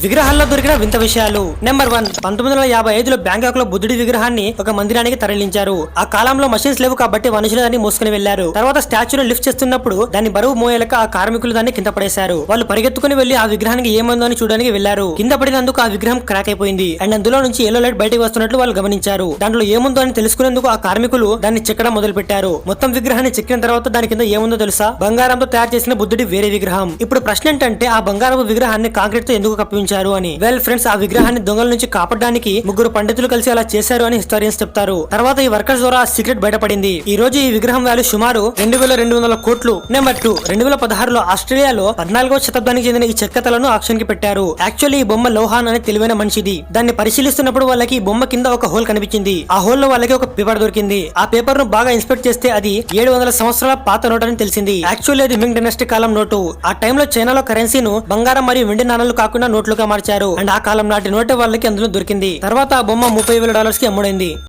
విగ్రహాల్లో దొరికిన వింత విషయాలు. నెంబర్ 1, 1955లో బ్యాంకాక్ లో బుద్ధుడి విగ్రహాన్ని ఒక మందిరానికి తరలించారు. ఆ కాలంలో మషిన్స్ లేవు కాబట్టి మనుషులు దాన్ని మోసుకుని వెళ్లారు. తర్వాత స్టాచ్యూను లిఫ్ట్ చేస్తున్నప్పుడు దాన్ని బరువు మోయలేక ఆ కార్మికులు దాన్ని కింద పడేశారు. వాళ్ళు పరిగెత్తుకుని వెళ్లి ఆ విగ్రహానికి ఏమైందో అని చూడడానికి వెళ్లారు. కింద పడినందుకు ఆ విగ్రహం క్రాక్ అయిపోయింది అండ్ అందులో నుంచి ఎల్లో లైట్ బయటకు వస్తున్నట్లు వాళ్ళు గమనించారు. దాంట్లో ఏముందో అని తెలుసుకునేందుకు ఆ కార్మికులు దాన్ని చెక్కడం మొదలు పెట్టారు. మొత్తం విగ్రహాన్ని చెక్కిన తర్వాత దాని కింద ఏముందో తెలుసా? బంగారంతో తయారు చేసిన బుద్ధుడి వేరే విగ్రహం. ఇప్పుడు ప్రశ్న ఏంటంటే ఆ బంగారపు విగ్రహాన్ని కాంక్రీట్ తో ఎందుకు కప్పించారు అని. వెల్ ఫ్రెండ్స్, ఆ విగ్రహాన్ని దొంగల నుంచి కాపాడడానికి ముగ్గురు పండితులు కలిసి అలా చేశారు అని హిస్టారియన్స్ చెప్తారు. తర్వాత ఈ వర్కర్స్ ద్వారా ఆ సీక్రెట్ బయటపడింది. ఈ రోజు ఈ విగ్రహం వాల్యూ సుమారు 2200 కోట్లు. నెంబర్ 2, 2016లో ఆస్ట్రేలియాలో 14వ శతాబ్దానికి చెందిన ఈ చెక్క తలను ఆక్షన్ కి పెట్టారు. యాక్చువల్లీ ఈ బొమ్మ లోహాన్ అనే తెలివైన మనిషిది. దాన్ని పరిశీలిస్తున్నప్పుడు వాళ్ళకి ఈ బొమ్మ కింద ఒక హోల్ కనిపించింది. ఆ హోల్ లో వాళ్ళకి ఒక పేపర్ దొరికింది. ఆ పేపర్ ను బాగా ఇన్స్పెక్ట్ చేస్తే అది 700 సంవత్సరాల పాత నోట్ అని తెలిసింది. యాక్చువల్లీ అది మింగ్ డైనాసిటీ కాలం నోటు. ఆ టైంలో చైనాలో కరెన్సీను బంగారం మరియు వెండి నాణాలు కాకుండా నోట్లుగా మార్చారు అండ్ ఆ కాలం నాటి నోటే వాళ్ళకి అందులో దొరికింది. తర్వాత ఆ బొమ్మ $30,000 కి అమ్ముడైంది.